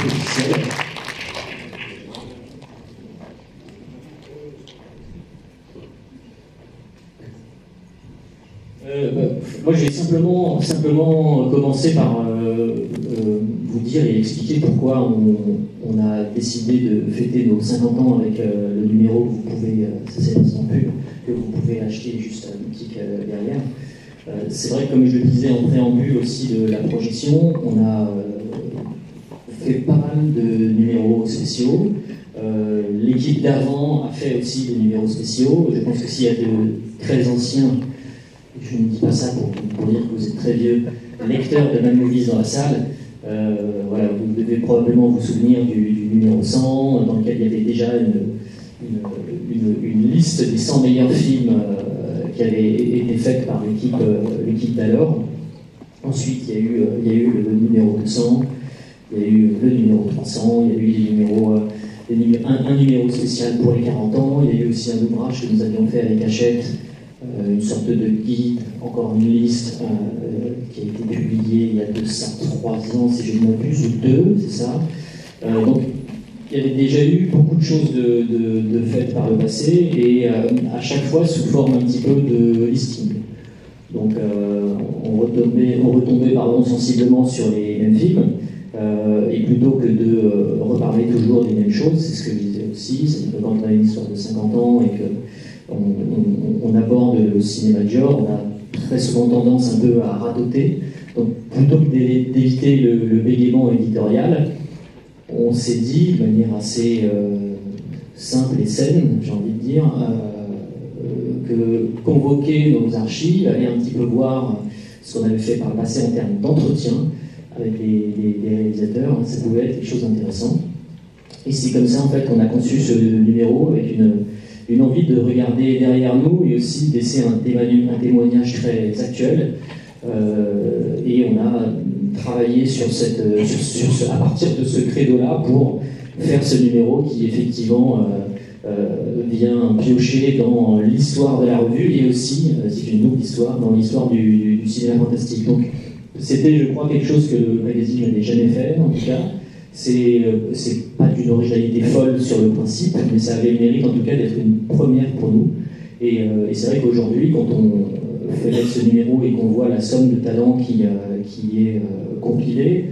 logiciel. Moi, je vais simplement commencer par vous dire et expliquer pourquoi on a décidé de fêter nos 50 ans avec le numéro que vous pouvez, ça c'est l'instant pub, que vous pouvez acheter juste à la boutique derrière. C'est vrai que, comme je le disais en préambule aussi de la projection, on a fait pas mal de numéros spéciaux. L'équipe d'avant a fait aussi des numéros spéciaux. Je pense que s'il y a de très anciens, je ne dis pas ça pour dire que vous êtes très vieux, lecteurs de Mad Movies dans la salle, voilà, vous devez probablement vous souvenir du numéro 100, dans lequel il y avait déjà une liste des 100 meilleurs films qui avaient été faits par l'équipe d'alors. Ensuite, il y a eu le numéro 200, il y a eu le numéro 300, il y a eu un numéro spécial pour les 40 ans, il y a eu aussi un ouvrage que nous avions fait avec Hachette, une sorte de guide, encore une liste qui a été publiée il y a de ça 3 ans, si je ne m'abuse, ou 2, c'est ça. Donc, il y avait déjà eu beaucoup de choses de faites par le passé, et à chaque fois sous forme un petit peu de listing. Donc, on retombait sensiblement sur les mêmes films, et plutôt que de reparler toujours des mêmes choses, c'est ce que je disais aussi, c'est que quand on a une histoire de 50 ans et que on aborde le cinéma de genre, on a très souvent tendance un peu à radoter. Donc plutôt que d'éviter le bégaiement éditorial, on s'est dit de manière assez simple et saine, j'ai envie de dire, que convoquer nos archives, aller un petit peu voir ce qu'on avait fait par le passé en termes d'entretien avec les réalisateurs, ça pouvait être quelque chose d'intéressant. Et c'est comme ça en fait qu'on a conçu ce numéro avec une envie de regarder derrière nous et aussi de laisser un témoignage très actuel. Et on a travaillé à partir de ce credo-là pour faire ce numéro qui effectivement vient piocher dans l'histoire de la revue et aussi, c'est une double histoire, dans l'histoire du cinéma fantastique. Donc c'était, je crois, quelque chose que le magazine n'avait jamais fait, en tout cas. C'est pas d'une originalité folle sur le principe, mais ça avait le mérite en tout cas d'être une première pour nous. Et c'est vrai qu'aujourd'hui, quand on fait ce numéro et qu'on voit la somme de talents qui est compilée,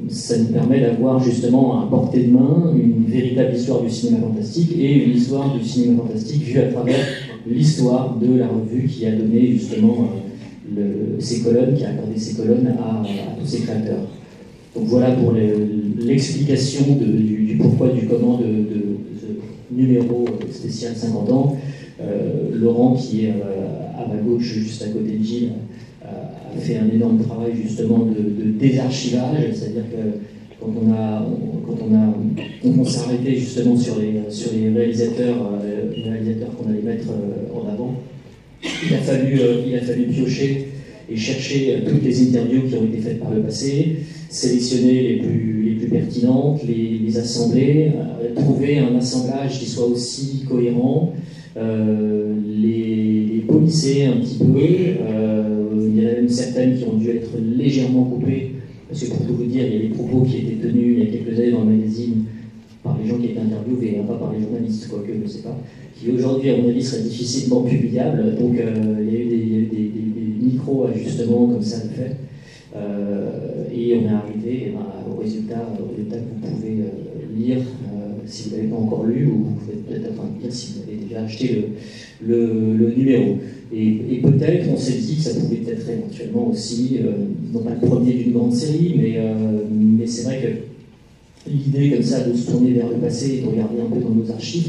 ça nous permet d'avoir justement à portée de main une véritable histoire du cinéma fantastique et une histoire du cinéma fantastique vue à travers l'histoire de la revue qui a donné justement ces colonnes, qui a accordé ces colonnes à tous ces créateurs. Donc voilà pour l'explication du pourquoi, du comment de ce numéro spécial 50 ans. Laurent, qui est à ma gauche, juste à côté de Gilles, a fait un énorme travail justement de désarchivage, c'est-à-dire que quand on s'est arrêté justement sur les réalisateurs qu'on allait mettre en avant, il a fallu piocher et chercher toutes les interviews qui ont été faites par le passé, sélectionner les plus pertinentes, les assembler, trouver un assemblage qui soit aussi cohérent, les polisser un petit peu. Il y en a même certaines qui ont dû être légèrement coupées, parce que pour tout vous dire, il y a des propos qui étaient tenus il y a quelques années dans le magazine par les gens qui étaient interviewés, pas par les journalistes, quoique je ne sais pas, qui aujourd'hui, à mon avis, seraient difficilement publiables. Donc il y a eu des micro-ajustements comme ça de fait. Et on est arrivé au résultat que vous pouvez lire si vous ne l'avez pas encore lu, ou vous pouvez peut-être lire si vous avez déjà acheté le numéro. Et peut-être, on s'est dit que ça pouvait être éventuellement aussi, non pas le premier d'une grande série, mais c'est vrai que l'idée comme ça de se tourner vers le passé et de regarder un peu dans nos archives,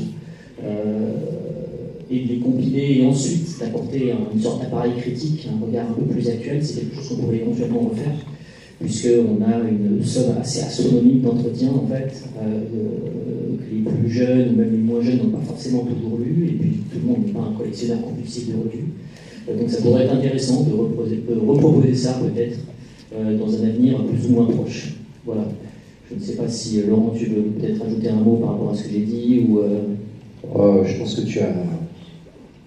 et de les compiler et ensuite d'apporter une sorte d'appareil critique, un regard un peu plus actuel, c'est quelque chose qu'on pourrait éventuellement refaire, puisqu'on a une somme assez astronomique d'entretien en fait, que les plus jeunes ou même les moins jeunes n'ont pas forcément toujours lu, et puis tout le monde n'est pas un collectionneur compulsif de revues. Donc ça pourrait être intéressant de reproposer ça peut-être dans un avenir plus ou moins proche. Voilà. Je ne sais pas si Laurent, tu veux peut-être ajouter un mot par rapport à ce que j'ai dit ou. Je pense que tu as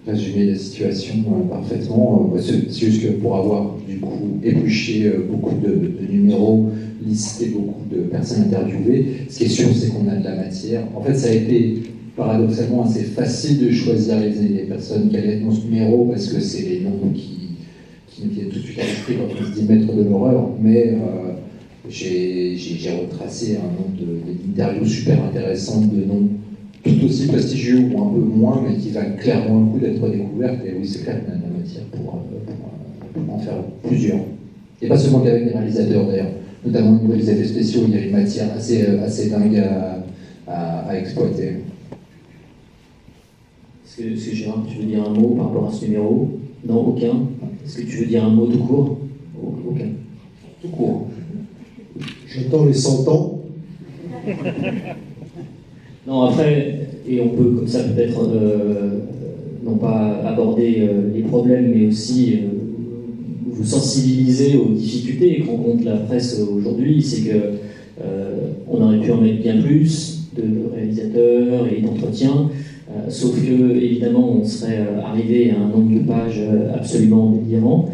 résumé la situation parfaitement. C'est juste que pour avoir du coup épluché beaucoup de numéros, listé beaucoup de personnes interviewées. Ce qui est sûr, c'est qu'on a de la matière. En fait, ça a été paradoxalement assez facile de choisir les personnes qui allaient être dans ce numéro, parce que c'est les noms qui nous viennent tout de suite à l'esprit quand on se dit maître de l'horreur. Mais j'ai retracé un nombre d'interviews super intéressantes, de noms tout aussi prestigieux ou un peu moins, mais qui valent clairement le coup d'être découvertes. Et oui, c'est clair qu'on a de la matière pour en faire plusieurs. Et pas seulement qu'avec les réalisateurs d'ailleurs, notamment au niveau des effets spéciaux, il y a une matière assez dingue à exploiter. Est-ce que Gérard, tu veux dire un mot par rapport à ce numéro? Non, aucun. Est-ce que tu veux dire un mot tout court? Aucun. Tout court. J'attends les 100 ans. Non, après, et on peut comme ça peut-être non pas aborder les problèmes, mais aussi vous sensibiliser aux difficultés que rencontre la presse aujourd'hui. C'est que on aurait pu en mettre bien plus de réalisateurs et d'entretiens, sauf que évidemment on serait arrivé à un nombre de pages absolument délirant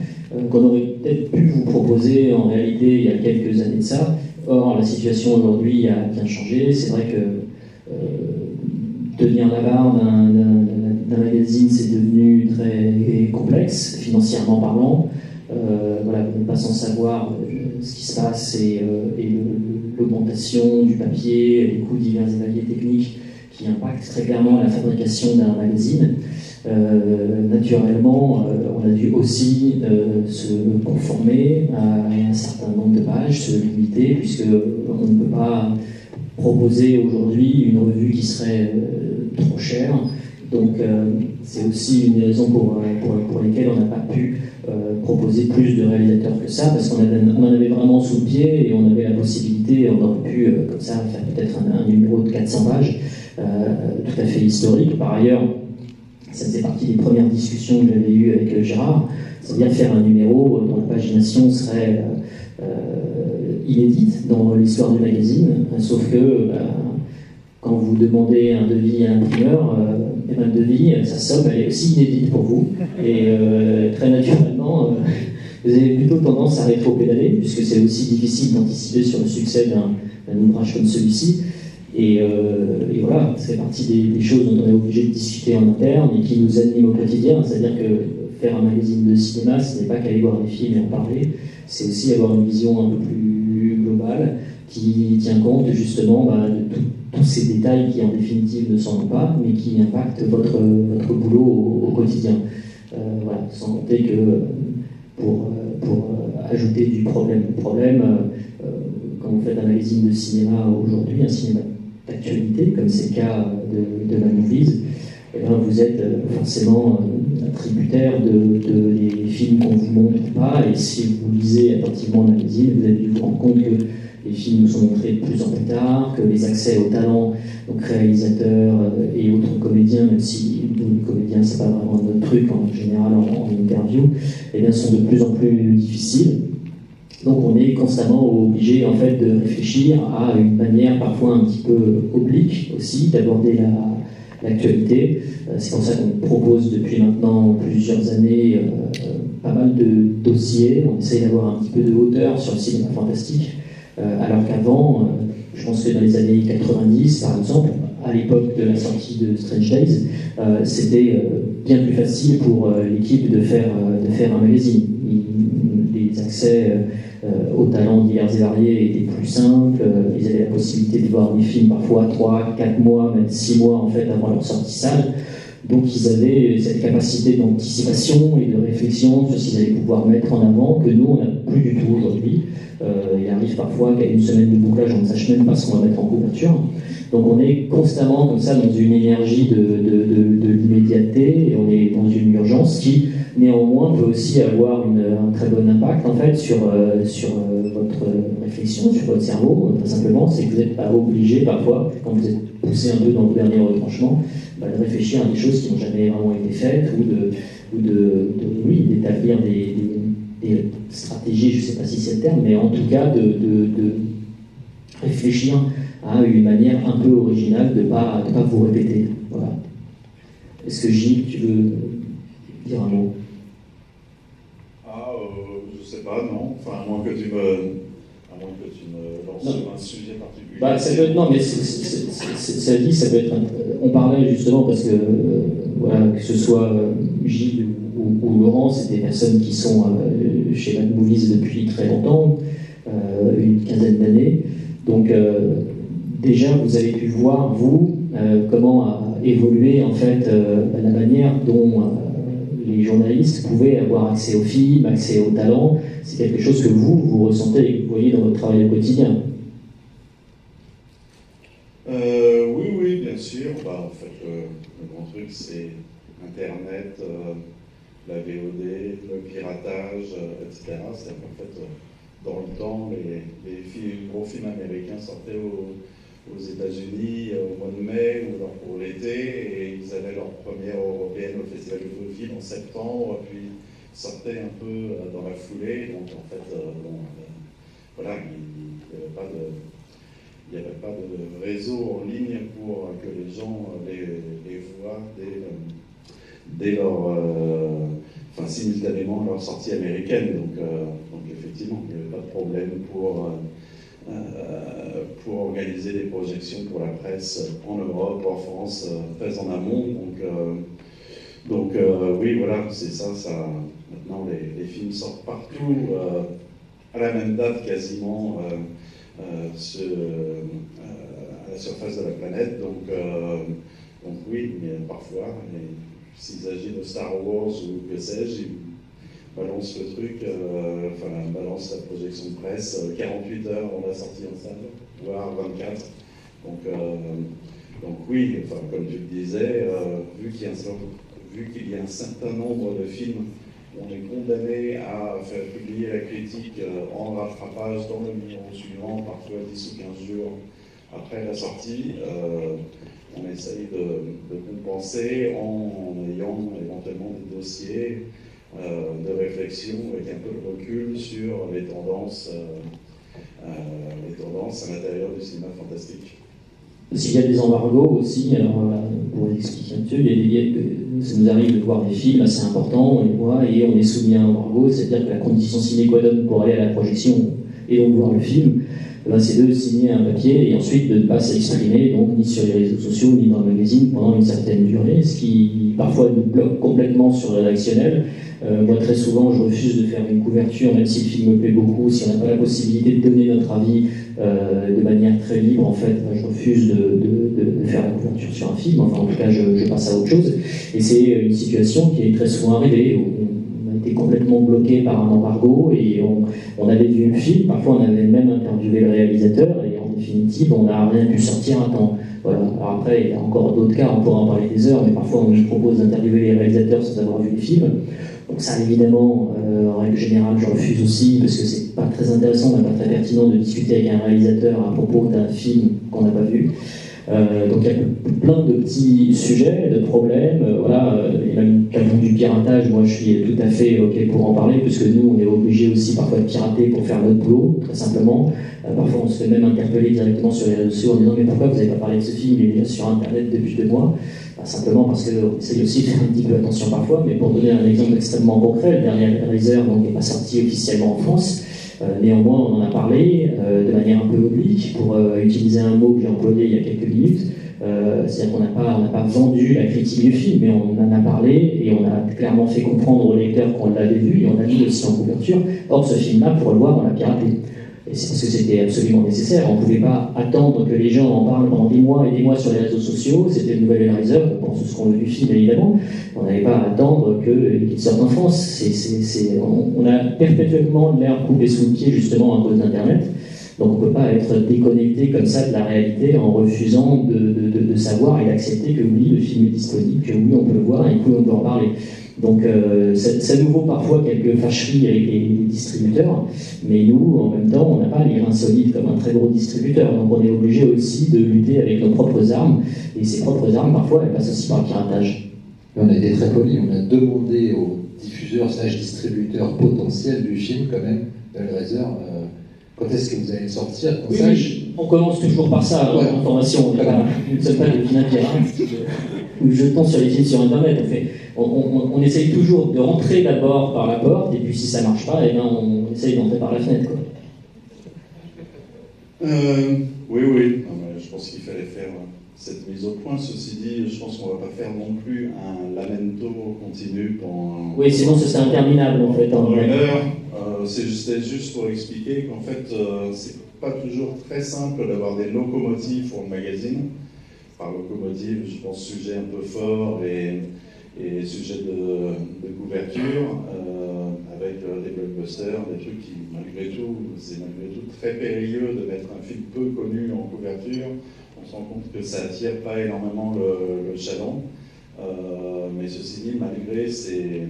qu'on aurait peut-être pu vous proposer en réalité il y a quelques années de ça. Or, la situation aujourd'hui a bien changé. C'est vrai que tenir la barre d'un magazine, c'est devenu très complexe, financièrement parlant. Voilà, vous n'êtes pas sans savoir ce qui se passe et l'augmentation du papier, les coûts divers et variés techniques qui impactent très clairement la fabrication d'un magazine. Naturellement, on a dû aussi se conformer à un certain nombre de pages, se limiter, puisqu'on ne peut pas proposer aujourd'hui une revue qui serait trop chère. Donc c'est aussi une raison pour lesquelles on n'a pas pu proposer plus de réalisateurs que ça, parce qu'on en avait vraiment sous le pied et on avait la possibilité, on aurait pu comme ça faire peut-être un numéro de 400 pages tout à fait historique. Par ailleurs, ça faisait partie des premières discussions que j'avais eues avec Gérard, c'est-à-dire faire un numéro dont la pagination serait inédite dans l'histoire du magazine, sauf que quand vous demandez un devis à l'imprimeur, le devis, sa somme, elle est aussi inédite pour vous. Et très naturellement, vous avez plutôt tendance à rétro-pédaler, puisque c'est aussi difficile d'anticiper sur le succès d'un ouvrage comme celui-ci. Et voilà, ça fait partie des choses dont on est obligé de discuter en interne et qui nous animent au quotidien. C'est-à-dire que faire un magazine de cinéma, ce n'est pas qu'aller voir des films et en parler, c'est aussi avoir une vision un peu plus globale qui tient compte justement de tous ces détails qui en définitive ne sont pas, mais qui impactent votre boulot au quotidien. Voilà, sans compter que pour ajouter du problème au problème, quand vous faites un magazine de cinéma aujourd'hui, un cinéma d'actualité, comme c'est le cas de Mad Movies, vous êtes forcément tributaire des films qu'on ne vous montre pas, et si vous lisez attentivement le magazine, vous avez dû vous rendre compte que les films nous sont montrés de plus en plus tard, que les accès aux talents, donc réalisateurs et autres comédiens, même si nous, les comédiens, c'est pas vraiment notre truc en général en interview, eh bien, sont de plus en plus difficiles. Donc on est constamment obligé en fait de réfléchir à une manière parfois un petit peu oblique aussi d'aborder l'actualité. C'est pour ça qu'on propose depuis maintenant plusieurs années pas mal de dossiers. On essaye d'avoir un petit peu de hauteur sur le cinéma fantastique. Alors qu'avant, je pense que dans les années 90, par exemple, à l'époque de la sortie de Strange Days, c'était bien plus facile pour l'équipe de faire un magazine. Les accès aux talents divers et variés étaient plus simples, ils avaient la possibilité de voir des films parfois 3, 4 mois, même 6 mois en fait avant leur sortie salle. Donc ils avaient cette capacité d'anticipation et de réflexion sur ce qu'ils allaient pouvoir mettre en avant que nous on n'a plus du tout aujourd'hui. Il arrive parfois qu'à une semaine de bouclage on ne sache même pas ce qu'on va mettre en couverture. Donc on est constamment comme ça dans une énergie de l'immédiateté et on est dans une urgence qui néanmoins peut aussi avoir un très bon impact en fait sur votre réflexion, sur votre cerveau. Très simplement, c'est que vous n'êtes pas obligé parfois, quand vous êtes poussé un peu dans vos derniers retranchements, de réfléchir à des choses qui n'ont jamais vraiment été faites ou d'établir des stratégies, je ne sais pas si c'est le terme, mais en tout cas de réfléchir à une manière un peu originale de ne pas vous répéter. Voilà. Est-ce que Gilles, tu veux dire un mot? Je sais pas, non. Enfin, à moins que tu me À moins que tu me lances sur un sujet particulier. Bah, ça peut être, non, mais ça dit, ça peut être. On parlait justement parce que, voilà, que ce soit Gilles ou Laurent, c'est des personnes qui sont chez Mad Movies depuis très longtemps, une quinzaine d'années. Donc, déjà, vous avez pu voir, vous, comment a évolué en fait la manière dont les journalistes pouvaient avoir accès aux films, accès aux talents. C'est quelque chose que vous ressentez et que vous voyez dans votre travail au quotidien. Oui, bien sûr. Bah, en fait, le grand truc, c'est Internet, la VOD, le piratage, etc. C'est en fait, dans le temps, les gros films américains sortaient aux États-Unis au mois de mai ou alors pour l'été, et ils avaient leur première européenne au Festival du film en septembre, puis sortaient un peu dans la foulée. Donc en fait, voilà, il n'y avait pas de réseau en ligne pour que les gens les voient dès leur, simultanément leur sortie américaine. Donc effectivement, il n'y avait pas de problème pour organiser des projections pour la presse en Europe, en France, très en amont. Donc oui, voilà, c'est ça. Maintenant, les films sortent partout à la même date quasiment à la surface de la planète. Donc oui, mais parfois, s'il s'agit de Star Wars ou que sais-je, ils balancent le truc, balancent la projection de presse 48 heures avant la sortie en salle, voire 24. Donc oui, comme tu le disais, vu qu'il y a un certain nombre de films, on est condamné à faire publier la critique en rattrapage dans le numéro suivant, parfois 10 ou 15 jours après la sortie. On essaye de compenser en ayant éventuellement des dossiers de réflexion avec un peu de recul sur les tendances à l'intérieur du cinéma fantastique. S'il y a des embargos aussi, alors pour expliquer un peu, ça nous arrive de voir des films assez importants, on les voit et on est soumis à un embargo, c'est-à-dire que la condition sine qua non pour aller à la projection et donc voir le film, c'est de signer un papier et ensuite de ne pas s'exprimer, donc ni sur les réseaux sociaux ni dans le magazine pendant une certaine durée, ce qui parfois nous bloque complètement sur le rédactionnel. Moi, très souvent, je refuse de faire une couverture, même si le film me plaît beaucoup, si on n'a pas la possibilité de donner notre avis de manière très libre, en fait, je refuse de faire la couverture sur un film. Enfin, en tout cas, je passe à autre chose. Et c'est une situation qui est très souvent arrivée. On a été complètement bloqué par un embargo et on avait vu le film. Parfois, on avait même interviewé le réalisateur et en définitive, on n'a rien pu sortir à temps. Voilà. Alors après, il y a encore d'autres cas, on pourra en parler des heures, mais parfois on nous propose d'interviewer les réalisateurs sans avoir vu les films. Donc ça, évidemment, en règle générale, je refuse aussi, parce que c'est pas très intéressant, même pas très pertinent de discuter avec un réalisateur à propos d'un film qu'on n'a pas vu. Donc il y a plein de petits sujets, de problèmes, et même le du piratage, moi je suis tout à fait OK pour en parler, parce que nous on est obligés aussi parfois de pirater pour faire notre boulot, très simplement. Parfois on se fait même interpeller directement sur les réseaux sociaux en disant mais pourquoi vous n'avez pas parlé de ce film, il est déjà sur internet depuis 2 mois. Simplement parce qu'on essaye aussi de faire un petit peu attention parfois, mais pour donner un exemple extrêmement concret, le dernier Hellraiser n'est pas sorti officiellement en France. Néanmoins, on en a parlé de manière un peu oblique, pour utiliser un mot que j'ai employé il y a quelques minutes. C'est-à-dire qu'on n'a pas vendu la critique du film, mais on en a parlé et on a clairement fait comprendre aux lecteurs qu'on l'avait vu et on l'a mis aussi en couverture. Or, ce film-là, pour le voir, on l'a piraté. Et c'est parce que c'était absolument nécessaire. On ne pouvait pas attendre que les gens en parlent pendant des mois et des mois sur les réseaux sociaux. C'était le nouvel Hellraiser, on pense ce qu'on veut du film évidemment. On n'avait pas à attendre qu'il sorte en France. On a perpétuellement l'air coupé sous le pied justement à cause d'Internet. Donc on ne peut pas être déconnecté comme ça de la réalité en refusant de savoir et d'accepter que oui, le film est disponible, que oui, on peut le voir et que oui, on peut en parler. Donc ça nous vaut parfois quelques fâcheries avec les distributeurs, mais nous, en même temps, on n'a pas les reins solides comme un très gros distributeur, donc on est obligé aussi de lutter avec nos propres armes, et ces propres armes, parfois, elles passent aussi par le piratage. On a été très polis, on a demandé aux diffuseurs / distributeurs potentiels du film, quand même, Hellraiser, quand est-ce que vous allez le sortir? Oui, on commence toujours par ça, l'information. Nous ne sommes pas des vilains pirates. Nous jetons sur les films sur Internet. On essaye toujours de rentrer d'abord par la porte, et puis si ça ne marche pas, on essaye d'entrer par la fenêtre. Oui, oui. Non, mais je pense qu'il fallait faire cette mise au point. Ceci dit, je pense qu'on ne va pas faire non plus un lamento continu pendant... Oui, sinon ce serait interminable en fait. Pendant une heure. C'était juste pour expliquer qu'en fait, c'est pas toujours très simple d'avoir des locomotives pour le magazine. Par locomotive, je pense sujet un peu fort et sujet de couverture, avec des blockbusters, des trucs qui, malgré tout, c'est malgré tout très périlleux de mettre un film peu connu en couverture. On se rend compte que ça attire pas énormément le chaland. Mais ceci dit, malgré ces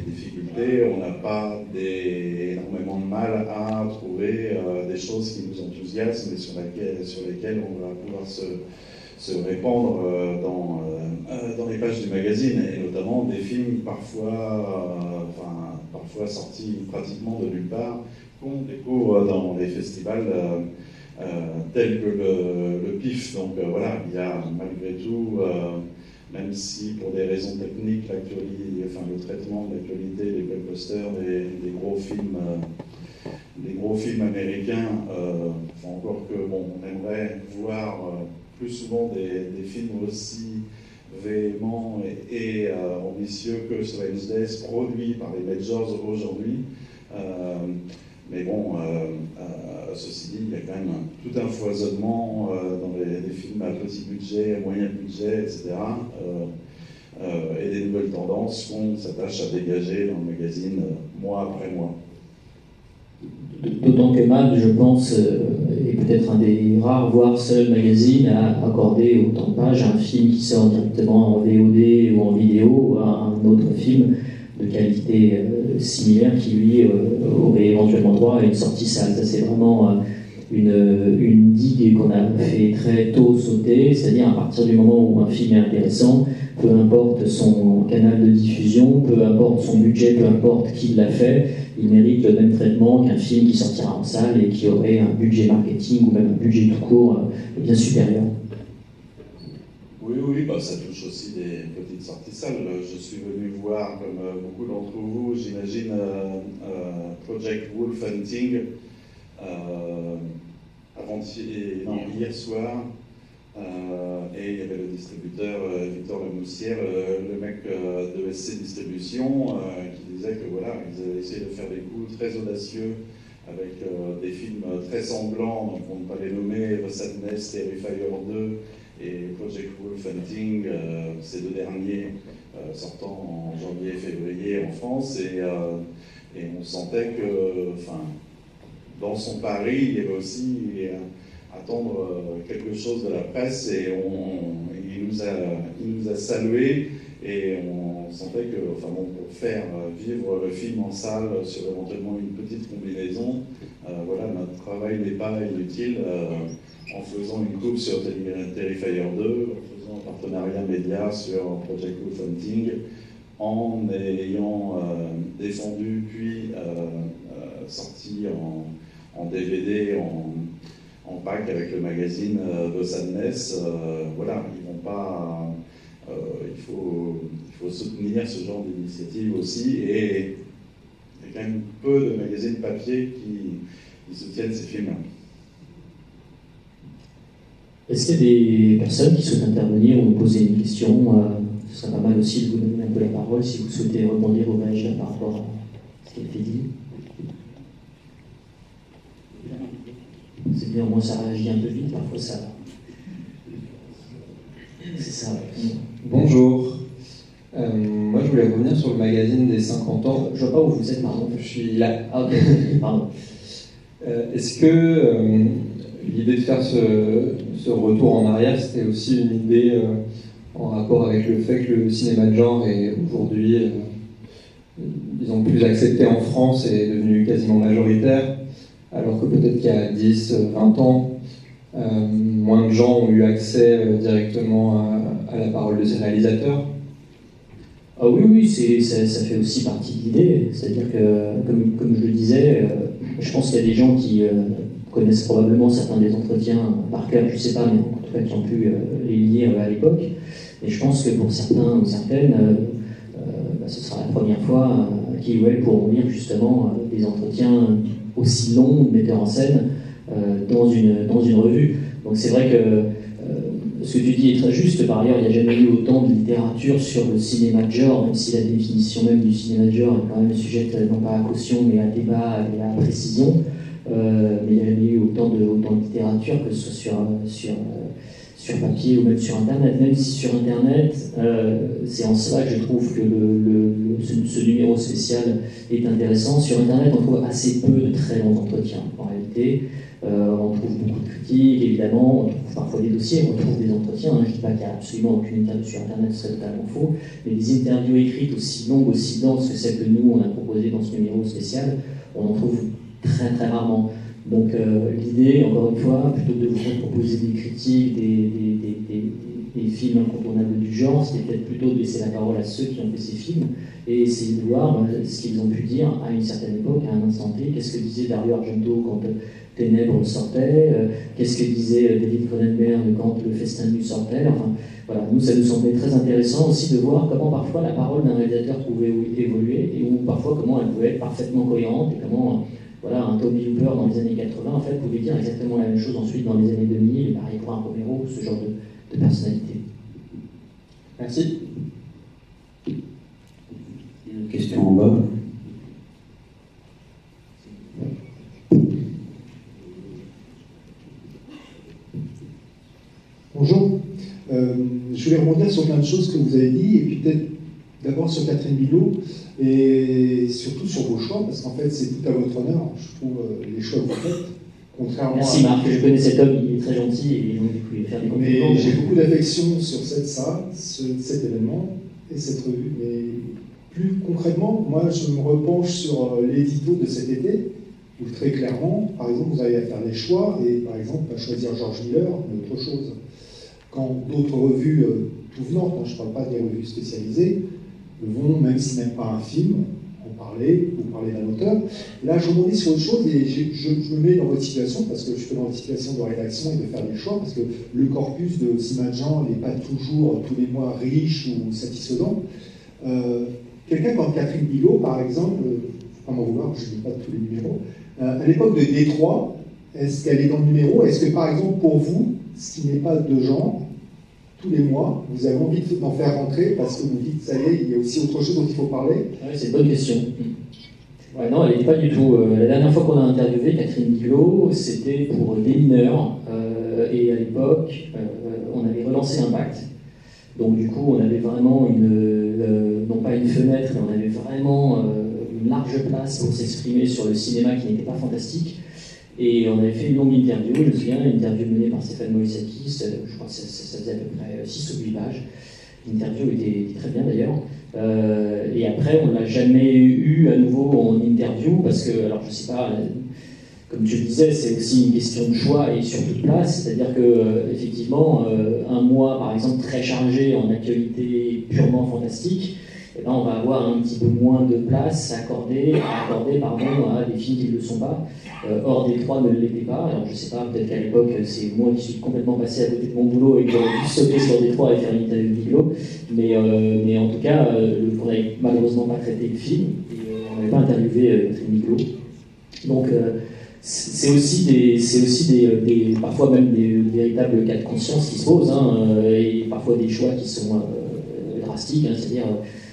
difficultés, on n'a pas énormément de mal à trouver des choses qui nous enthousiasment et sur lesquelles on va pouvoir se répandre dans les pages du magazine, et notamment des films parfois sortis pratiquement de nulle part, qu'on découvre dans les festivals tels que le PIF. Donc voilà, il y a malgré tout, même si pour des raisons techniques, le traitement de l'actualité des blockbusters, des gros films américains, encore que on aimerait voir plus souvent des films aussi véhéments et ambitieux que Wednesdays produits par les majors aujourd'hui. Mais bon, ceci dit, il y a quand même tout un foisonnement dans les films à petit budget, à moyen budget, etc. Et des nouvelles tendances qu'on s'attache à dégager dans le magazine mois après mois. D'autant que Mad, je pense, est peut-être un des rares, voire seul magazine à accorder autant de pages à un film qui sort directement en VOD ou en vidéo, ou à un autre film de qualité similaire qui, lui, aurait éventuellement droit à une sortie salle. Ça, c'est vraiment une digue qu'on a fait très tôt sauter, c'est-à-dire à partir du moment où un film est intéressant, peu importe son canal de diffusion, peu importe son budget, peu importe qui l'a fait, il mérite le même traitement qu'un film qui sortira en salle et qui aurait un budget marketing ou même un budget tout court bien supérieur. Oui, ça touche aussi des petites sorties salles. Je suis venu voir, comme beaucoup d'entre vous, j'imagine, Project Wolf Hunting hier soir. Et il y avait le distributeur Victor Lamoussière, le mec de SC Distribution, qui disait que voilà, ils avaient essayé de faire des coups très audacieux avec des films très sanglants, donc on ne peut pas les nommer, The Sadness, Terrifier 2 et Project Wolf Hunting, ces deux derniers sortant en janvier et février en France, et on sentait que, dans son pari, il y avait aussi attendre quelque chose de la presse, et il nous a salués, et on sentait que, pour faire vivre le film en salle sur éventuellement une petite combinaison, notre travail n'est pas inutile. En faisant une coupe sur Terrifier 2, en faisant un partenariat média sur Project Wolf Hunting, en ayant défendu puis sorti en DVD, en pack avec le magazine The Sadness, ils vont pas. Il faut soutenir ce genre d'initiative aussi, et il y a quand même peu de magazines papier qui soutiennent ces films. Est-ce qu'il y a des personnes qui souhaitent intervenir ou me poser une question? Ce serait pas mal aussi de vous donner un peu la parole si vous souhaitez rebondir ou réagir par rapport à ce qui a été dit. C'est bien, au moins ça réagit un peu vite, parfois ça. C'est ça. Bonjour. Moi, je voulais revenir sur le magazine des 50 ans. Je vois pas où vous êtes, pardon. Je suis là. Ah, ok, pardon. Est-ce que l'idée de faire ce retour en arrière, c'était aussi une idée en rapport avec le fait que le cinéma de genre est aujourd'hui, disons, plus accepté en France et est devenu quasiment majoritaire, alors que peut-être qu'il y a 10, 20 ans, moins de gens ont eu accès directement à la parole de ces réalisateurs? Ah oui, ça fait aussi partie de l'idée. C'est-à-dire que, comme je le disais, je pense qu'il y a des gens qui connaissent probablement certains des entretiens par cœur, je ne sais pas, mais en tout cas qui ont pu les lire à l'époque. Et je pense que pour certains ou certaines, ce sera la première fois qu'ils ou elles pourront lire justement des entretiens aussi longs de metteurs en scène dans une revue. Donc c'est vrai que ce que tu dis est très juste. Par ailleurs, il n'y a jamais eu autant de littérature sur le cinéma de genre, même si la définition même du cinéma de genre est quand même sujette non pas à caution, mais à débat et à précision. Mais il n'y a jamais eu autant de littérature, que ce soit sur papier ou même sur Internet. Même si sur Internet, c'est en cela que je trouve que ce numéro spécial est intéressant. Sur Internet, on trouve assez peu de très longs entretiens, en réalité. On trouve beaucoup de critiques, évidemment, on trouve parfois des dossiers, on trouve des entretiens. Je ne dis pas qu'il n'y a absolument aucune interview sur Internet, ce serait totalement faux, mais des interviews écrites aussi longues, aussi denses que celles que nous, on a proposées dans ce numéro spécial, on en trouve très très rarement. Donc l'idée, encore une fois, plutôt que de vous proposer des critiques, des films incontournables du genre, c'était peut-être plutôt de laisser la parole à ceux qui ont fait ces films et essayer de voir ce qu'ils ont pu dire à une certaine époque, à un instant T. Qu'est-ce que disait Dario Argento quand Ténèbres sortait, qu'est-ce que disait David Cronenberg quand Le Festin de nuit sortait. Enfin, voilà, nous, ça nous semblait très intéressant aussi de voir comment parfois la parole d'un réalisateur pouvait évoluer et ou parfois comment elle pouvait être parfaitement cohérente et comment voilà, un Toby Hooper dans les années 80 en fait, pouvait dire exactement la même chose ensuite dans les années 2000, et pareil pour un Romero, ce genre de personnalité. Merci. Une autre question en bas. Bonjour. Je voulais rebondir sur plein de choses que vous avez dit, et puis peut-être d'abord sur Catherine Bilot, et surtout sur vos choix, parce qu'en fait c'est tout à votre honneur, je trouve, les choix que vous faites, contrairement Merci Marc, je connais cet homme, il est très gentil, et donc du coup il va faire des compliments. Mais j'ai beaucoup d'affection sur cet événement et cette revue, mais plus concrètement, moi je me repenche sur l'édito de cet été, où très clairement, par exemple, vous avez à faire des choix, et par exemple, à choisir George Miller, mais autre chose. Quand d'autres revues tout venantes, je ne parle pas des revues spécialisées, vont, même si même pas un film, en parler, ou parler d'un auteur. Et là, je rebondis sur autre chose, et je me mets dans votre situation, parce que je suis dans la situation de rédaction et de faire des choix, parce que le corpus de Simajan n'est pas toujours, tous les mois, riche ou satisfaisant. Quelqu'un comme Catherine Bilot, par exemple, il ne faut pas m'en vouloir, je ne dis pas tous les numéros, à l'époque de Détroit, est-ce qu'elle est dans le numéro? Est-ce que, par exemple, pour vous, ce qui n'est pas de genre, tous les mois, vous avez envie d'en faire rentrer parce que vous dites, ça y est, il y a aussi autre chose dont il faut parler? Ouais, c'est une bonne question. Ouais, non, elle n'est pas du tout. La dernière fois qu'on a interviewé Catherine Bilot, c'était pour des mineurs, et à l'époque, on avait relancé Impact. Donc du coup, on avait vraiment non pas une fenêtre, mais on avait vraiment une large place pour s'exprimer sur le cinéma qui n'était pas fantastique. Et on avait fait une longue interview, je me souviens, une interview menée par Stéphane Moïsakis, je crois que ça faisait à peu près 6 ou 8 pages. L'interview était très bien d'ailleurs. Et après, on ne l'a jamais eu à nouveau en interview, parce que, alors je ne sais pas, comme tu le disais, c'est aussi une question de choix et surtout de place. C'est-à-dire que, effectivement, un mois, par exemple, très chargé en actualité purement fantastique, eh ben, on va avoir un petit peu moins de place à accorder à des films qui ne le sont pas. Or, Détroit ne l'était pas. Alors, je ne sais pas, peut-être qu'à l'époque, c'est moi qui suis complètement passé à côté de mon boulot et que j'aurais dû sauter sur Détroit et faire une interview de Bigelow. Mais en tout cas, on n'avait malheureusement pas traité le film et on n'avait pas interviewé Catherine Bigelow. Donc, c'est aussi parfois même des véritables cas de conscience qui se posent, et parfois des choix qui sont drastiques, c'est-à-dire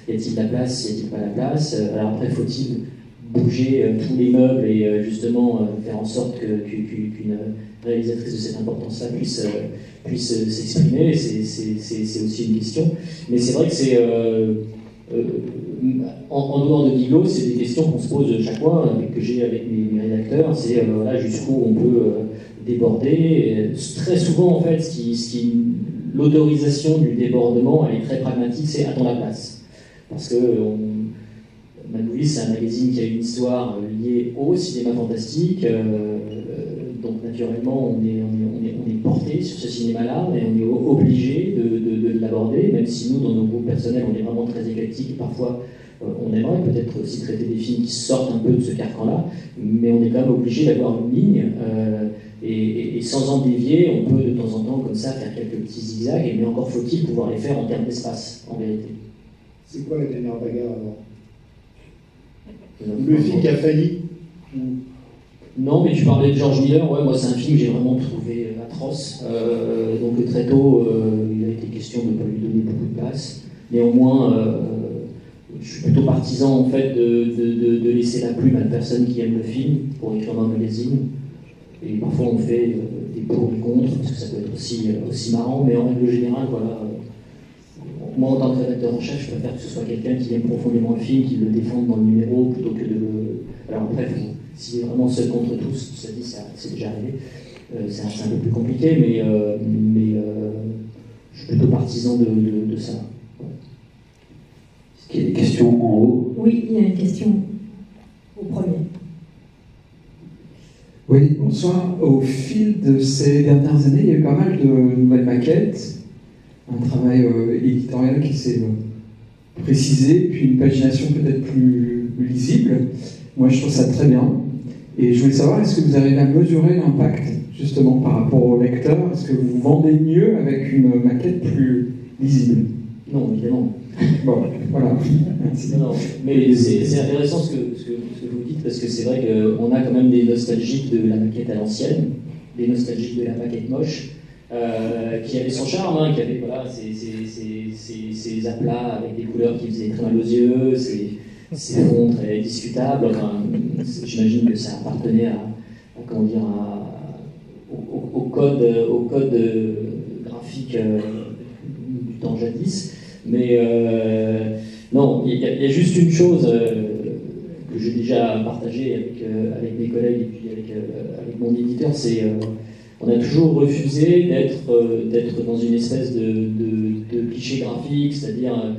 y a-t-il la place, y a-t-il pas la place, alors après faut-il bouger tous les meubles et justement faire en sorte qu'une réalisatrice de cette importance-là puisse s'exprimer, c'est aussi une question. Mais c'est vrai que c'est en dehors de Bigelow, c'est des questions qu'on se pose chaque mois, que j'ai avec mes rédacteurs, c'est voilà, jusqu'où on peut déborder. Et très souvent, en fait, l'autorisation du débordement, elle est très pragmatique, c'est à-t-on la place? Parce que Manoulis, c'est un magazine qui a une histoire liée au cinéma fantastique, donc naturellement, on est porté sur ce cinéma-là, et on est obligé de l'aborder, même si nous, dans nos groupes personnels, on est vraiment très éclectique, et parfois on aimerait peut-être aussi traiter des films qui sortent un peu de ce carcan-là, mais on est quand même obligé d'avoir une ligne, et sans en dévier, on peut de temps en temps comme ça faire quelques petits zigzags, mais encore faut-il pouvoir les faire en termes d'espace, en vérité. C'est quoi la dernière bagarre alors? Le film qui a failli, Non, mais tu parlais de George Miller, ouais, moi c'est un film que j'ai vraiment trouvé atroce. Donc très tôt, il a été question de ne pas lui donner beaucoup de place. Néanmoins, je suis plutôt partisan en fait de laisser la plume à la personne qui aime le film pour écrire dans un magazine. Et parfois on fait des pour et des contre, parce que ça peut être aussi marrant, mais en règle générale, voilà. Moi, en tant que rédacteur en chef, je préfère que ce soit quelqu'un qui aime profondément le film, qui le défende dans le numéro, plutôt que de le... Alors après, s'il est vraiment seul contre tous, ça dit, c'est déjà arrivé, c'est un peu plus compliqué, mais je suis plutôt partisan de ça. Est-ce qu'il y a des questions en haut? Oui, il y a une question au premier. Oui, bonsoir. Au fil de ces dernières années, il y a eu pas mal de nouvelles maquettes, un travail éditorial qui s'est précisé, puis une pagination peut-être plus lisible. Moi, je trouve ça très bien. Et je voulais savoir, est-ce que vous arrivez à mesurer l'impact, justement, par rapport au lecteur? Est-ce que vous vendez mieux avec une maquette plus lisible? Non, évidemment. Bon, voilà. Non, mais c'est intéressant ce que vous dites, parce que c'est vrai qu'on a quand même des nostalgiques de la maquette à l'ancienne, des nostalgiques de la maquette moche, qui avait son charme, hein, qui avait voilà, ces aplats avec des couleurs qui faisaient très mal aux yeux, ces fonds très discutables. Enfin, j'imagine que ça appartenait au code graphique du temps jadis. Mais non, il y a juste une chose que j'ai déjà partagée avec mes collègues et puis avec mon éditeur, c'est on a toujours refusé d'être dans une espèce de cliché graphique, c'est-à-dire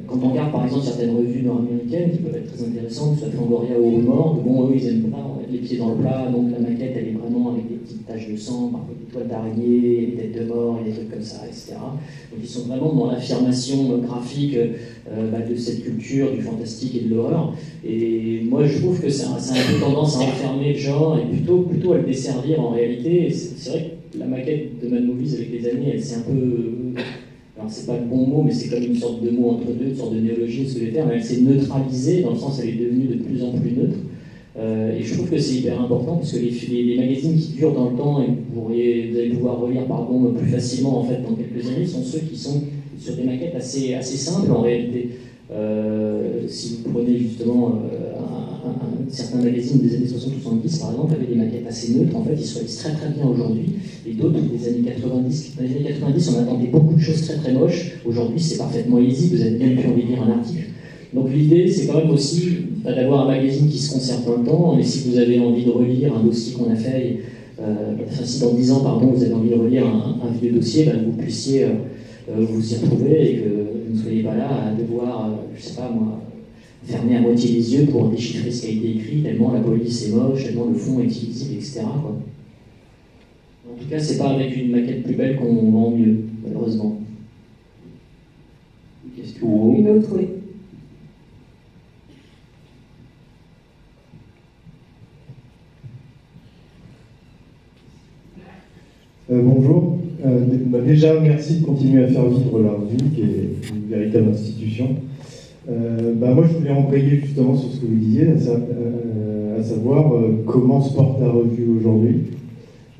quand on regarde par exemple certaines revues nord-américaines qui peuvent être très intéressantes, que ce soit Fangoria ou Humor, bon, eux ils aiment pas mettre les pieds dans le plat, donc la maquette elle est vraiment avec des petites taches de sang, parfois des toiles d'araignée, des têtes de mort, et des trucs comme ça, etc. Donc ils sont vraiment dans l'affirmation graphique de cette culture du fantastique et de l'horreur. Et moi je trouve que ça a un peu tendance à enfermer le genre et plutôt à le desservir en réalité. C'est vrai que la maquette de Mad Movies avec les années, elle s'est un peu... alors c'est pas le bon mot, mais c'est comme une sorte de mot entre deux, une sorte de néologie, ce que les termes, elle s'est neutralisée, dans le sens elle est devenue de plus en plus neutre. Et je trouve que c'est hyper important, parce que les magazines qui durent dans le temps et que vous allez pouvoir relire plus facilement en fait, dans quelques années, sont ceux qui sont sur des maquettes assez simples en réalité. Si vous prenez justement certains magazines des années 60 ou 70 par exemple, avaient des maquettes assez neutres, en fait ils se réalisent très très bien aujourd'hui, et d'autres des années 90. Dans les années 90 on attendait beaucoup de choses très très moches, aujourd'hui c'est parfaitement lisible, vous avez bien plus envie de lire un article. Donc l'idée c'est quand même aussi d'avoir un magazine qui se conserve dans le temps, mais si vous avez envie de relire un dossier qu'on a fait, si dans 10 ans pardon, vous avez envie de relire un vieux dossier, vous puissiez vous y retrouver et que vous ne soyez pas là à devoir, je sais pas moi, fermer à moitié les yeux pour déchiffrer ce qui a été écrit, tellement la police est moche, tellement le fond est illisible, etc. quoi. En tout cas, c'est pas avec une maquette plus belle qu'on vend mieux, malheureusement. Une question en haut. Une autre, oui. Bonjour. Déjà, merci de continuer à faire vivre la revue, qui est une véritable institution. Moi, je voulais embrayer justement sur ce que vous disiez, à savoir comment se porte la revue aujourd'hui,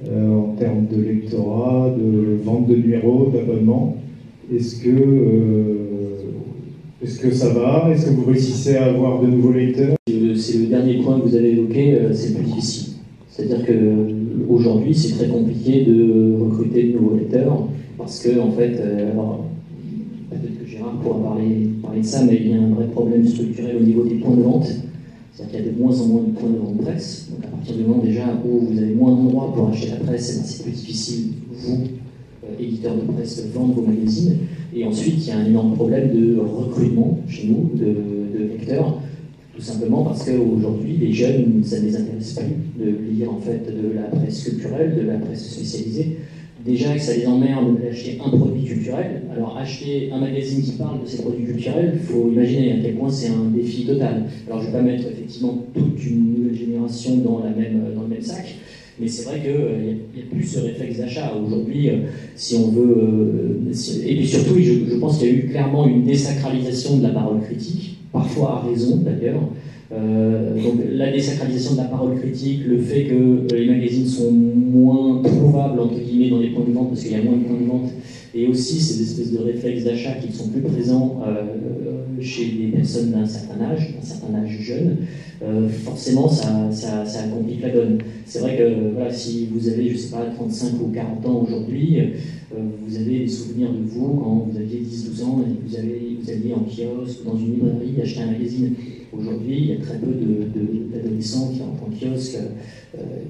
en termes de lectorat, de vente de numéros, d'abonnements. Est-ce que ça va? Est-ce que vous réussissez à avoir de nouveaux lecteurs? C'est le dernier point que vous avez évoqué, c'est le plus difficile. C'est-à-dire qu'aujourd'hui, c'est très compliqué de recruter de nouveaux lecteurs, parce que, en fait, alors, peut-être que Gérard pourra parler de ça, mais il y a un vrai problème structurel au niveau des points de vente. C'est-à-dire qu'il y a de moins en moins de points de vente presse. Donc à partir du moment déjà où vous avez moins d'endroits pour acheter la presse, c'est plus difficile, vous, éditeurs de presse, de vendre vos magazines. Et ensuite, il y a un énorme problème de recrutement chez nous, de lecteurs. Tout simplement parce qu'aujourd'hui, les jeunes, ça ne les intéresse plus de lire en fait de la presse culturelle, de la presse spécialisée. Déjà que ça les emmerde d'acheter un produit culturel. Alors acheter un magazine qui parle de ces produits culturels, il faut imaginer à quel point c'est un défi total. Alors je ne vais pas mettre effectivement toute une nouvelle génération dans le même sac, mais c'est vrai qu'il n'y a plus ce réflexe d'achat. Aujourd'hui, si on veut... et puis surtout, je pense qu'il y a eu clairement une désacralisation de la parole critique, parfois à raison d'ailleurs. Donc la désacralisation de la parole critique, le fait que les magazines sont moins trouvables entre guillemets dans les points de vente parce qu'il y a moins de points de vente, et aussi ces espèces de réflexes d'achat qui ne sont plus présents chez des personnes d'un certain âge jeune, forcément ça complique la donne. C'est vrai que voilà, si vous avez, je sais pas, 35 ou 40 ans aujourd'hui, vous avez des souvenirs de vous quand vous aviez 10-12 ans et vous alliez en kiosque ou dans une librairie acheter un magazine. Aujourd'hui, il y a très peu d'adolescents qui rentrent en kiosque,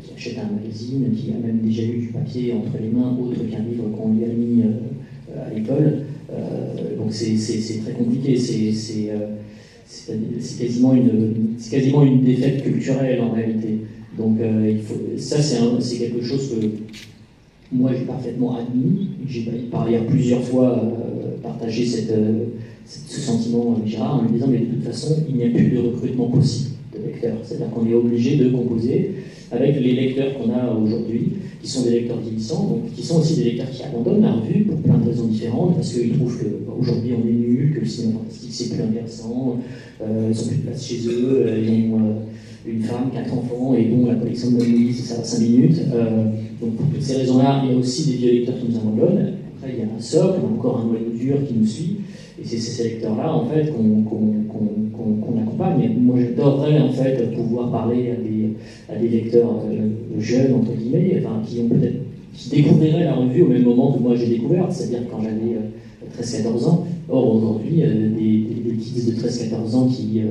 qui achètent un magazine, qui a même déjà eu du papier entre les mains, autre qu'un livre qu'on lui a mis à l'école. Donc c'est très compliqué. C'est quasiment une défaite culturelle en réalité. Donc c'est quelque chose que moi j'ai parfaitement admis. J'ai par ailleurs plusieurs fois partagé ce sentiment Gérard en lui disant mais de toute façon il n'y a plus de recrutement possible de lecteurs. C'est-à-dire qu'on est obligé de composer avec les lecteurs qu'on a aujourd'hui, qui sont des lecteurs vieillissants, donc qui sont aussi des lecteurs qui abandonnent la revue pour plein de raisons différentes, parce qu'ils trouvent qu'aujourd'hui on est nul, que le cinéma fantastique c'est plus intéressant, ils n'ont plus de place chez eux, ils ont une femme, 4 enfants, et bon, la collection de Mowgli, ça va 5 minutes. Donc pour toutes ces raisons-là, il y a aussi des vieux lecteurs qui nous abandonnent. Après, il y a un socle, encore un noyau dur qui nous suit. Et c'est ces lecteurs-là, en fait, qu'on accompagne. Moi, j'adorerais, en fait, pouvoir parler à des lecteurs jeunes, entre guillemets, enfin, qui découvriraient la revue au même moment que moi j'ai découvert, c'est-à-dire quand j'avais 13-14 ans. Or, aujourd'hui, des kids de 13-14 ans qui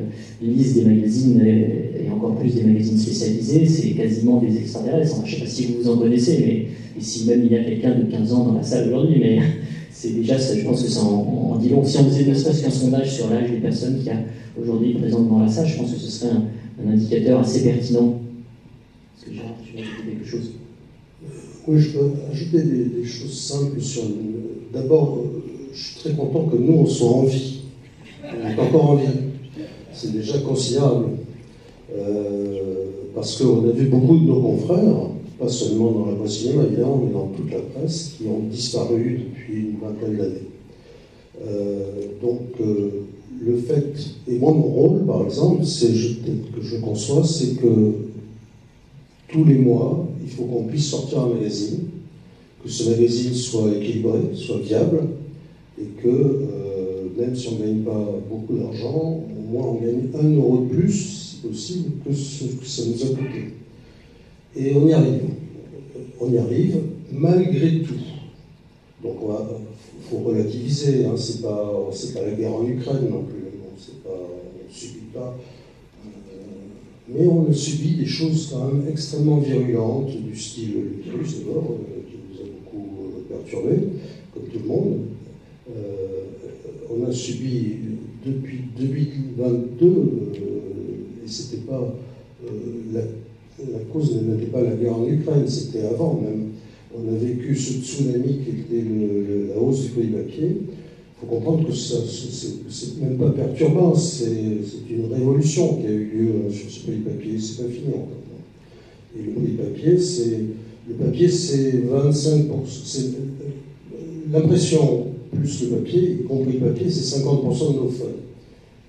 lisent des magazines, et encore plus des magazines spécialisés, c'est quasiment des extraterrestres. Je ne sais pas si vous en connaissez, mais et si même il y a quelqu'un de 15 ans dans la salle aujourd'hui, mais c'est déjà, je pense que ça en dit long. Si on faisait ne serait-ce qu'un sondage sur l'âge des personnes qu'il y a aujourd'hui présentes dans la salle, je pense que ce serait un indicateur assez pertinent. Est-ce que Gérard, tu veux ajouter quelque chose? Oui, je peux ajouter des choses simples sur... D'abord, je suis très content que nous, on soit en vie. On est encore en vie. C'est déjà considérable. Parce qu'on a vu beaucoup de nos confrères, pas seulement dans la presse cinéma, évidemment, mais dans toute la presse, qui ont disparu depuis une vingtaine d'années. Donc, le fait... Et moi, mon rôle, par exemple, que je conçois, c'est que tous les mois, il faut qu'on puisse sortir un magazine, que ce magazine soit équilibré, soit viable, et que, même si on ne gagne pas beaucoup d'argent, au moins on gagne 1 euro de plus, si possible, que ce que ça nous a coûté. Et on y arrive. On y arrive malgré tout. Donc il faut relativiser, hein, c'est pas la guerre en Ukraine non plus, on ne subit pas. Mais on subit des choses quand même extrêmement virulentes, du style le virus d'abord, qui nous a beaucoup perturbé, comme tout le monde. On a subi depuis 2022, et c'était pas la cause n'était pas la guerre en Ukraine, c'était avant même. On a vécu ce tsunami qui était la hausse du prix du papier. Il faut comprendre que c'est même pas perturbant, c'est une révolution qui a eu lieu sur ce prix du papier, c'est pas fini encore. Et le prix du papier, c'est 25%. L'impression plus le papier, y compris le papier, c'est 50% de nos frais.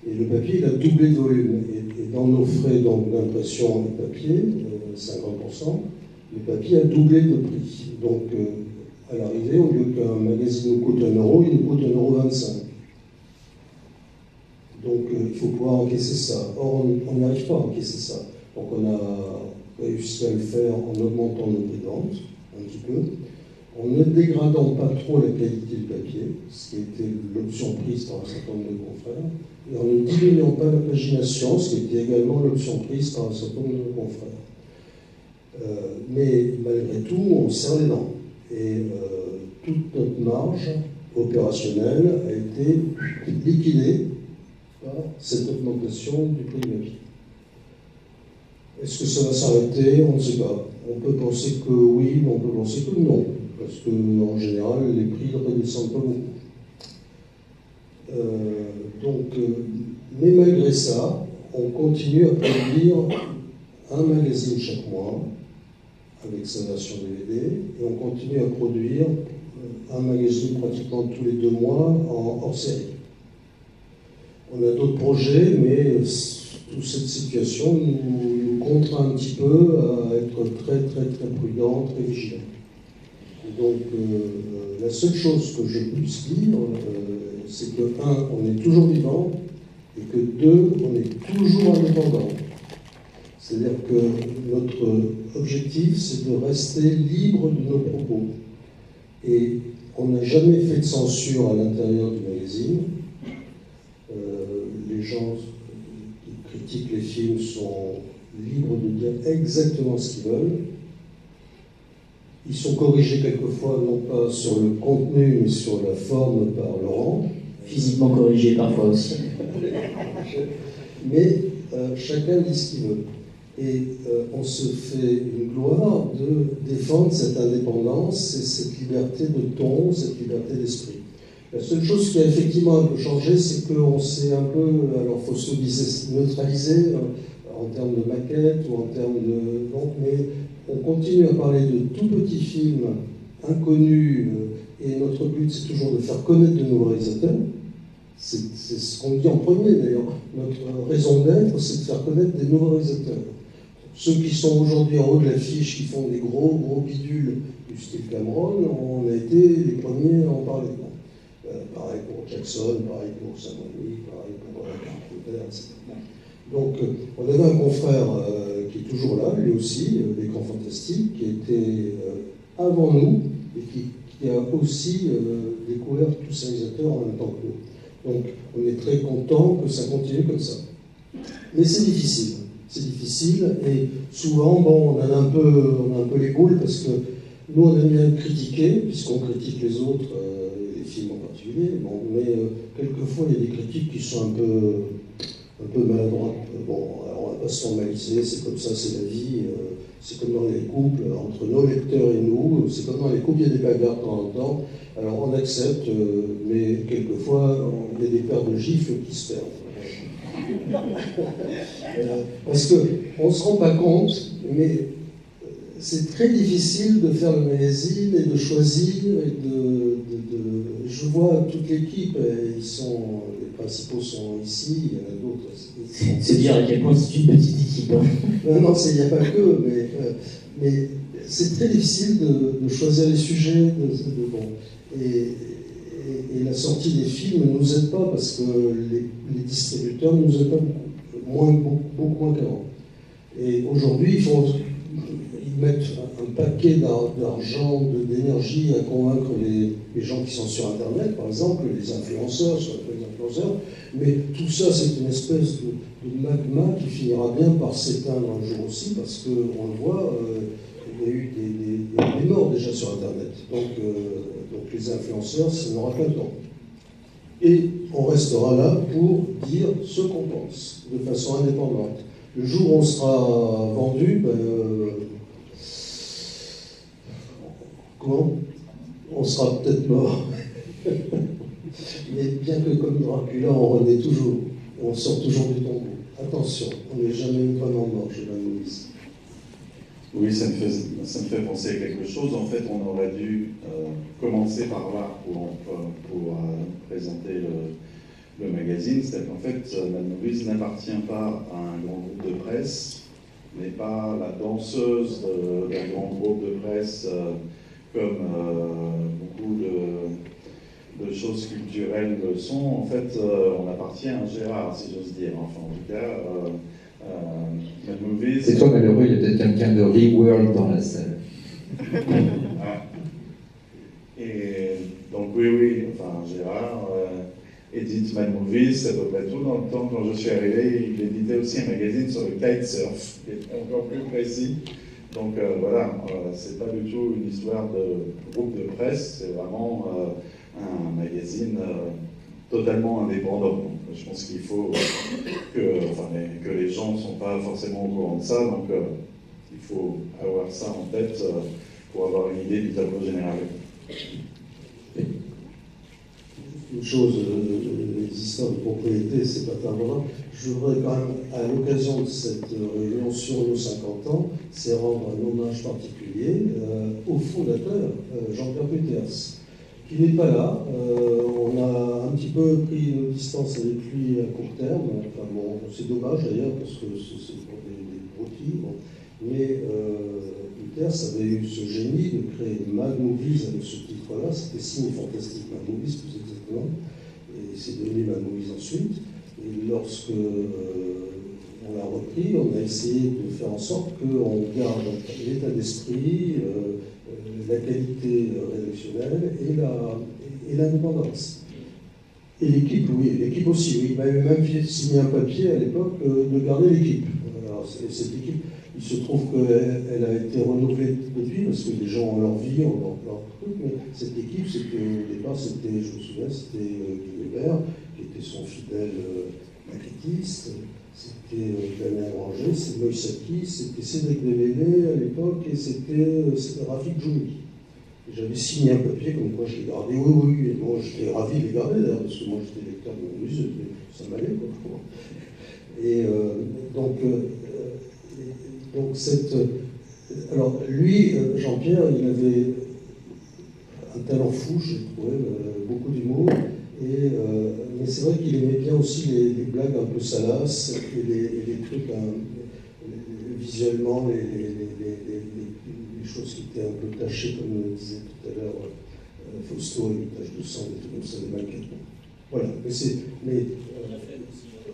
Et le papier, il a doublé de volume. Et dans nos frais d'impression de papier, 50%, le papier a doublé de prix. Donc, à l'arrivée, au lieu qu'un magazine nous coûte 1 euro, il nous coûte 1,25 €. Donc, il faut pouvoir encaisser ça. Or, on n'y arrive pas à encaisser ça. Donc, on a réussi à le faire en augmentant nos prix de vente, un petit peu, en ne dégradant pas trop la qualité du papier, ce qui était l'option prise par un certain nombre de confrères, et en ne diminuant pas la pagination, ce qui était également l'option prise par un certain nombre de confrères. Mais malgré tout, on serre les dents. Et toute notre marge opérationnelle a été liquidée par cette augmentation du prix du papier. Est-ce que ça va s'arrêter? On ne sait pas. On peut penser que oui, mais on peut penser que non. Parce qu'en général, les prix ne redescendent pas beaucoup. Mais malgré ça, on continue à produire un magazine chaque mois, avec sa version DVD, et on continue à produire un magazine pratiquement tous les 2 mois en hors série. On a d'autres projets, mais toute cette situation nous contraint un petit peu à être très très très prudent, très vigilant. Et donc la seule chose que je puisse dire, c'est que 1, on est toujours vivant, et que 2, on est toujours indépendant. C'est-à-dire que notre objectif, c'est de rester libre de nos propos. Et on n'a jamais fait de censure à l'intérieur du magazine. Les gens qui critiquent les films sont libres de dire exactement ce qu'ils veulent. Ils sont corrigés quelquefois, non pas sur le contenu, mais sur la forme par Laurent. Physiquement corrigés parfois aussi. Mais chacun dit ce qu'il veut. Et on se fait une gloire de défendre cette indépendance et cette liberté de ton, cette liberté d'esprit. La seule chose qui a effectivement un peu changé, c'est qu'on s'est un peu, alors il faut se neutraliser en termes de maquette ou en termes de... Donc, mais on continue à parler de tout petits films inconnus, et notre but c'est toujours de faire connaître de nouveaux réalisateurs. C'est ce qu'on dit en premier d'ailleurs. Notre raison d'être, c'est de faire connaître des nouveaux réalisateurs. Ceux qui sont aujourd'hui en haut de l'affiche, qui font des gros bidules du style Cameron, on a été les premiers à en parler. Pareil pour Jackson, pareil pour Sam Raimi, pareil pour Carpenter, etc. Donc on avait un confrère qui est toujours là, lui aussi, l'écran fantastique, qui était avant nous et qui a aussi découvert tous ces réalisateurs en même temps que nous. Donc on est très content que ça continue comme ça. Mais c'est difficile. C'est difficile et souvent, bon, on a un peu les boules parce que nous, on aime bien critiquer, puisqu'on critique les autres, les films en particulier. Bon, mais quelquefois, il y a des critiques qui sont un peu maladroites. Bon, alors on va pas se formaliser, c'est comme ça, c'est la vie. C'est comme dans les couples, entre nos lecteurs et nous. C'est comme dans les couples, il y a des bagarres de temps en temps. Alors on accepte, mais quelquefois, il y a des paires de gifles qui se perdent. Parce qu'on ne se rend pas compte, mais c'est très difficile de faire le magazine et de choisir. Je vois toute l'équipe, les principaux sont ici, il y en a d'autres. C'est dire à quel point c'est une petite équipe. Non, il n'y a pas que, mais c'est très difficile de choisir les sujets. Et la sortie des films ne nous aide pas parce que les distributeurs ne nous aident pas beaucoup moins qu'avant. Et aujourd'hui, ils mettent un paquet d'argent, d'énergie à convaincre les gens qui sont sur Internet, par exemple, les influenceurs, ce qu'on appelle les influenceurs. Mais tout ça, c'est une espèce de magma qui finira bien par s'éteindre un jour aussi parce qu'on le voit, il y a eu des morts déjà sur Internet. Donc les influenceurs, ça n'aura pas le temps. Et on restera là pour dire ce qu'on pense, de façon indépendante. Le jour où on sera vendu, on sera peut-être mort. Mais bien que comme Dracula, on renaît toujours, on sort toujours du tombeau. Attention, on n'est jamais vraiment mort chez la Moïse. Oui, ça me fait penser à quelque chose. En fait, on aurait dû commencer par là pour présenter le magazine. C'est qu'en fait, Mad Movies n'appartient pas à un grand groupe de presse, n'est pas la danseuse d'un grand groupe de presse comme beaucoup de choses culturelles le sont. En fait, on appartient à Gérard, si j'ose dire. Enfin, en tout cas... Mad Movies. C'est toi malheureux, il y a peut-être quelqu'un de Reworld dans la salle. Ah. Et donc oui, enfin Gérard édite Mad Movies, c'est à peu près tout. Dans le temps, quand je suis arrivé, il éditait aussi un magazine sur le kitesurf, qui est encore plus précis. Donc voilà, c'est pas du tout une histoire de groupe de presse, c'est vraiment un magazine totalement indépendant. Donc, je pense qu'il faut que les gens ne sont pas forcément au courant de ça, donc il faut avoir ça en tête pour avoir une idée du tableau général. Une chose, les histoires de propriété, c'est pas tellement. Je voudrais quand même, à l'occasion de cette réunion sur nos 50 ans, rendre un hommage particulier au fondateur, Jean-Pierre Peters, qui n'est pas là. On a un petit peu pris nos distances avec lui à court terme. Enfin bon, c'est dommage d'ailleurs parce que c'est pour des gros titres. Mais Peters avait eu ce génie de créer Mad Movies avec ce titre-là. C'était Ciné Fantastique Mad Movies plus exactement. Et c'est devenu Mad Movies ensuite. Et lorsque on l'a repris, on a essayé de faire en sorte qu'on garde l'état d'esprit, la qualité rédactionnelle et l'indépendance. Et l'équipe, oui, l'équipe aussi, oui. Il m'avait même signé un papier à l'époque de garder l'équipe. Alors, cette équipe, il se trouve qu'elle a été renouvelée depuis, parce que les gens ont leur vie, ont leur truc, mais cette équipe, au départ, je me souviens, c'était Guy Weber, qui était son fidèle maquettiste, c'était Damien Granger, c'était Moïsaki, c'était Cédric Deméné à l'époque, et c'était Rafik Djoumi. J'avais signé un papier comme quoi je les gardais. Oui, et moi j'étais ravi de les garder d'ailleurs, parce que moi j'étais lecteur de musique, ça m'allait quoi. Et donc alors lui, Jean-Pierre, il avait un talent fou, je trouvais, beaucoup d'humour, mais c'est vrai qu'il aimait bien aussi les blagues un peu salaces et les trucs visuellement, les choses qui étaient un peu tachées, comme le disait tout à l'heure Fausto, avec des taches de sang, des trucs comme ça, des maquettes. Voilà, mais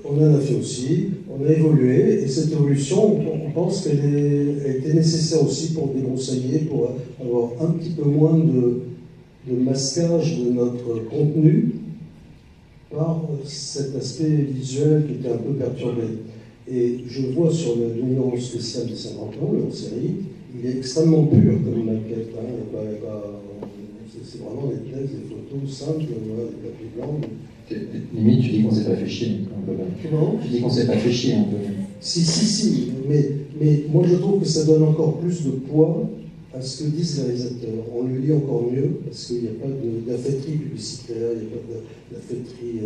on en a fait aussi, on a évolué, et cette évolution, on pense qu'elle était nécessaire aussi pour débroussailler, pour avoir un petit peu moins de masquage de notre contenu par cet aspect visuel qui était un peu perturbé. Et je vois sur le numéro spécial de Saint-Antoine, le hors-série, il est extrêmement pur comme maquette. C'est vraiment des textes, des photos simples, des papiers blancs. Limite, tu dis qu'on s'est pas fait chier un peu. Comment ? Tu dis qu'on s'est pas fait chier un peu. Si, mais moi je trouve que ça donne encore plus de poids à ce que disent les réalisateurs. On le lit encore mieux parce qu'il n'y a pas d'affaîtrie publicitaire, il n'y a pas d'affaîtrie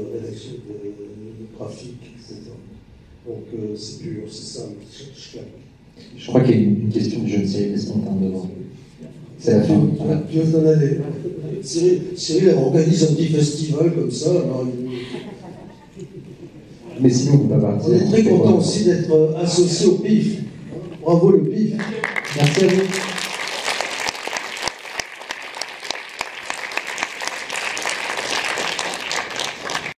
graphique, etc. Donc c'est pur, c'est simple, je claque. Je crois qu'il y a une question de je ne sais des spontanes devant. C'est la fin. Voilà. Je vais t'en aller. Cyril organise un petit festival comme ça. Alors mais sinon, on va partir. On est très content aussi d'être associé au PIF. Bravo le PIF. Merci à vous.